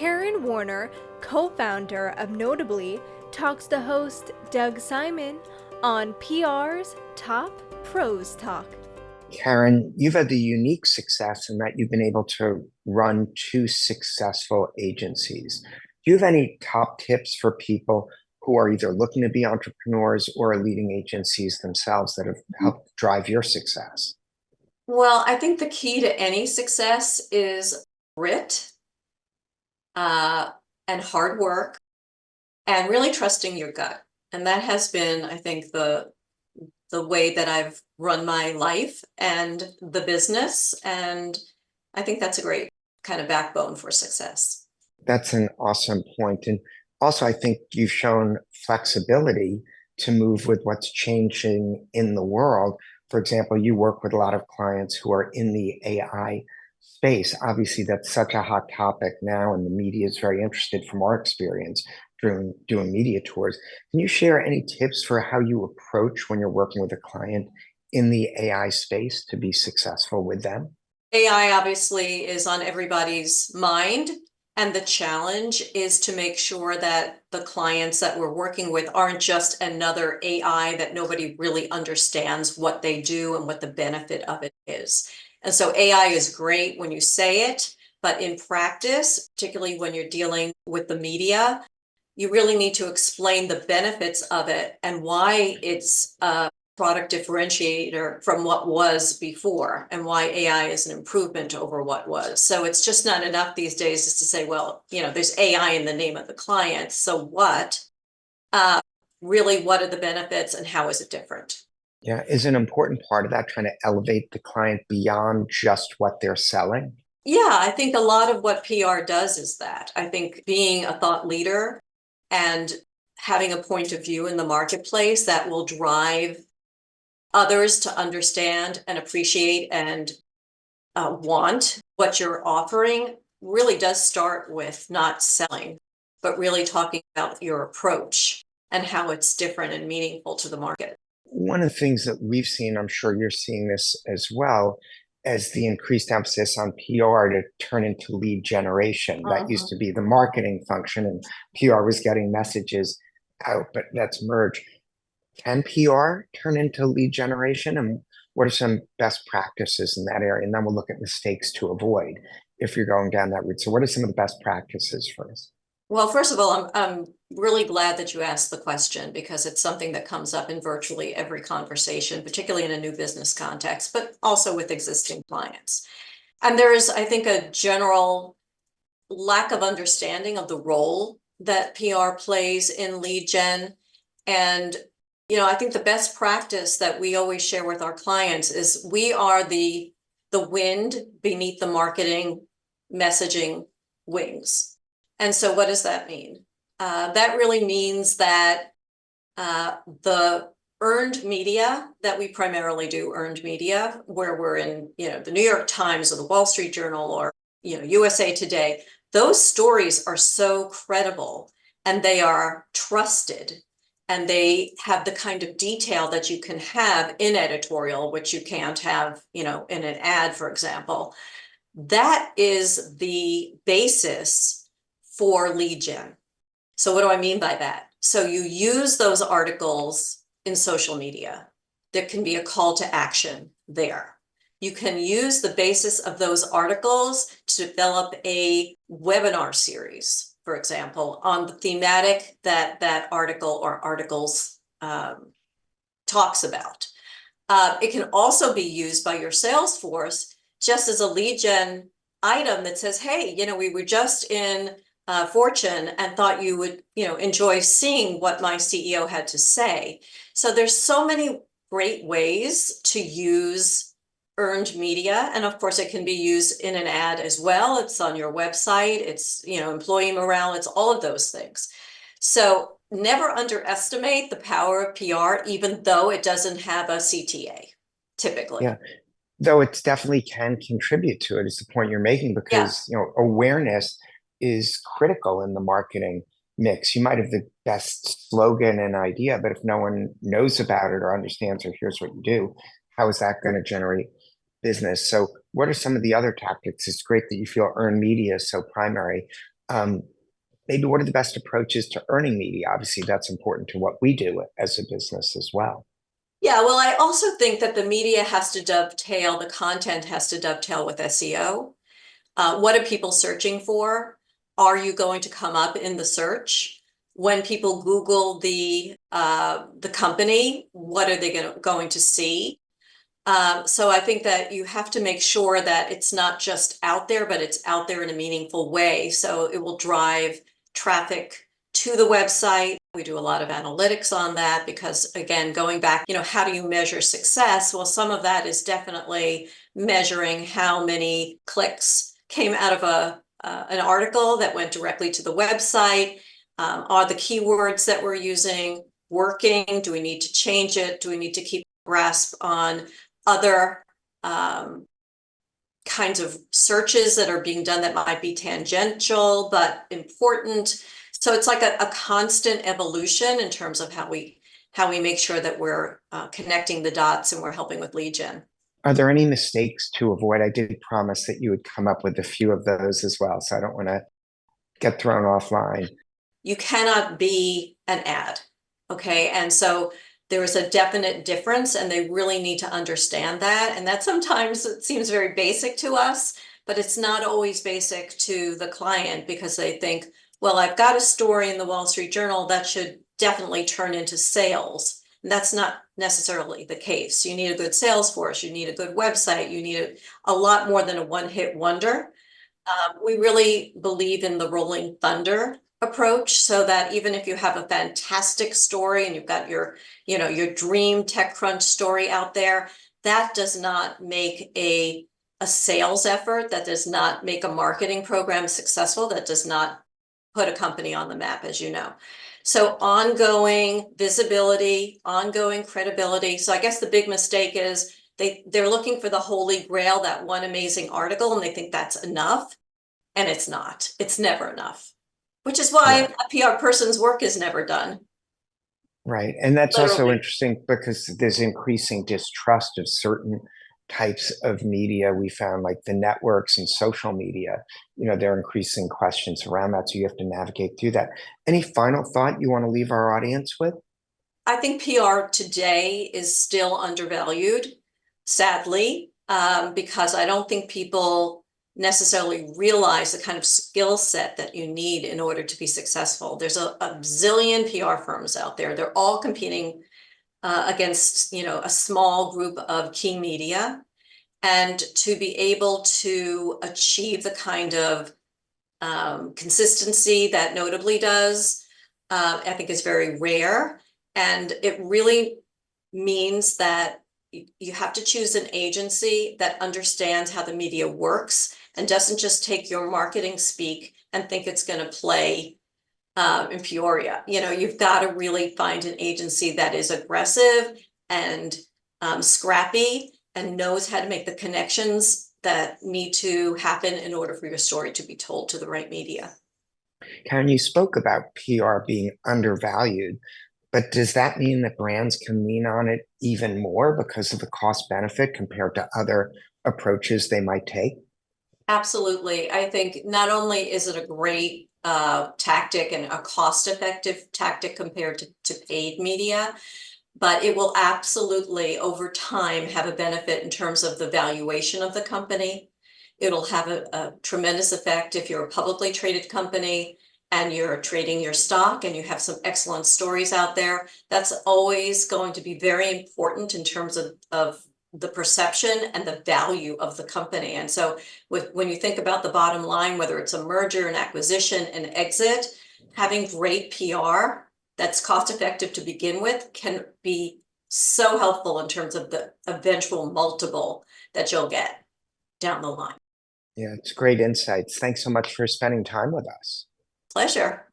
Carin Warner, co-founder of Notably, talks to host Doug Simon on PR's Top Pros Talk. Carin, you've had the unique success in that you've been able to run two successful agencies. Do you have any top tips for people who are either looking to be entrepreneurs or are leading agencies themselves that have helped drive your success? Well, I think the key to any success is grit, uh, and hard work and really trusting your gut. And that has been, I think, the way that I've run my life and the business. And I think that's a great kind of backbone for success. That's an awesome point. And also, I think you've shown flexibility to move with what's changing in the world. For example, you work with a lot of clients who are in the AI space. Obviously, that's such a hot topic now, and the media is very interested from our experience doing media tours. Can you share any tips for how you approach when you're working with a client in the AI space to be successful with them? AI obviously is on everybody's mind. And the challenge is to make sure that the clients that we're working with aren't just another AI that nobody really understands what they do and what the benefit of it is. And so AI is great when you say it, but in practice, particularly when you're dealing with the media, you really need to explain the benefits of it and why it's a product differentiator from what was before and why AI is an improvement over what was. So it's just not enough these days just to say, well, there's AI in the name of the client. So what? Really, what are the benefits and how is it different? Yeah, is an important part of that trying to elevate the client beyond just what they're selling? Yeah, I think a lot of what PR does is that. I think being a thought leader and having a point of view in the marketplace that will drive others to understand and appreciate and want what you're offering really does start with not selling, but really talking about your approach and how it's different and meaningful to the market. One of the things that we've seen, I'm sure you're seeing this as well, as the increased emphasis on PR to turn into lead generation. That used to be the marketing function, and PR was getting messages out, but that's merged. Can PR turn into lead generation? And what are some best practices in that area? And then we'll look at mistakes to avoid if you're going down that route. So, what are some of the best practices for us? Well, first of all, I'm really glad that you asked the question because it's something that comes up in virtually every conversation, particularly in a new business context, but also with existing clients. And there is, I think, a general lack of understanding of the role that PR plays in lead gen. And, I think the best practice that we always share with our clients is we are the wind beneath the marketing messaging wings. And so what does that mean? That really means that the earned media that we primarily do, earned media, where we're in, the New York Times or the Wall Street Journal or, USA Today, those stories are so credible and they are trusted and they have the kind of detail that you can have in editorial, which you can't have, in an ad, for example. That is the basis for lead gen. So what do I mean by that? So you use those articles in social media. There can be a call to action there. You can use the basis of those articles to develop a webinar series, for example, on the thematic that article or articles talks about. It can also be used by your sales force just as a lead gen item that says, hey, we were just in Fortune and thought you would, enjoy seeing what my CEO had to say. So there's so many great ways to use earned media. And of course, it can be used in an ad as well. It's on your website. It's, employee morale. It's all of those things. So never underestimate the power of PR, even though it doesn't have a CTA, typically. Yeah, though it definitely can contribute to it, is the point you're making, because awareness is critical in the marketing mix. You might have the best slogan and idea, but if no one knows about it or understands or here's what you do, how is that going to generate business? So what are some of the other tactics? It's great that you feel earned media is so primary. Maybe what are the best approaches to earning media? Obviously, that's important to what we do as a business as well. Yeah, well, I also think that the media has to dovetail, the content has to dovetail with SEO. What are people searching for? Are you going to come up in the search? When people Google the company, what are they going to see? So I think that you have to make sure that it's not just out there, but it's out there in a meaningful way. So it will drive traffic to the website. We do a lot of analytics on that because, again, going back, how do you measure success? Well, some of that is definitely measuring how many clicks came out of an article that went directly to the website. Are the keywords that we're using working? Do we need to change it? Do we need to keep a grasp on other kinds of searches that are being done that might be tangential but important? So it's like a constant evolution in terms of how we make sure that we're connecting the dots and we're helping with lead gen. Are there any mistakes to avoid? I did promise that you would come up with a few of those as well, so I don't want to get thrown offline. You cannot be an ad, okay? And so there is a definite difference, and they really need to understand that. And that sometimes it seems very basic to us, but it's not always basic to the client because they think, well, I've got a story in the Wall Street Journal that should definitely turn into sales. And that's not necessarily the case. You need a good sales force, you need a good website, you need a lot more than a one-hit wonder. We really believe in the rolling thunder approach, so that even if you have a fantastic story and you've got your dream TechCrunch story out there, that does not make a sales effort, that does not make a marketing program successful, that does not put a company on the map, as you know. So ongoing visibility, ongoing credibility. So I guess the big mistake is they're looking for the holy grail, that one amazing article, and they think that's enough. And it's not. It's never enough, which is why Right. a PR person's work is never done. Right. And that's also Literally. interesting because there's increasing distrust of certain types of media. We found like the networks and social media, there are increasing questions around that. So you have to navigate through that. Any final thought you want to leave our audience with? I think PR today is still undervalued, sadly, because I don't think people necessarily realize the kind of skill set that you need in order to be successful. There's a zillion PR firms out there. They're all competing against, a small group of key media. And to be able to achieve the kind of consistency that Notably does, I think is very rare. And it really means that you have to choose an agency that understands how the media works and doesn't just take your marketing speak and think it's going to play in Peoria. You've got to really find an agency that is aggressive and scrappy and knows how to make the connections that need to happen in order for your story to be told to the right media. Karen, you spoke about PR being undervalued, but does that mean that brands can lean on it even more because of the cost benefit compared to other approaches they might take? Absolutely. I think not only is it a great tactic and a cost-effective tactic compared to paid media, but it will absolutely over time have a benefit in terms of the valuation of the company. It'll have a tremendous effect if you're a publicly traded company and you're trading your stock and you have some excellent stories out there. That's always going to be very important in terms of the perception and the value of the company. And so when you think about the bottom line, whether it's a merger, an acquisition, an exit, having great PR that's cost effective to begin with can be so helpful in terms of the eventual multiple that you'll get down the line. Yeah, it's great insights. Thanks so much for spending time with us. Pleasure.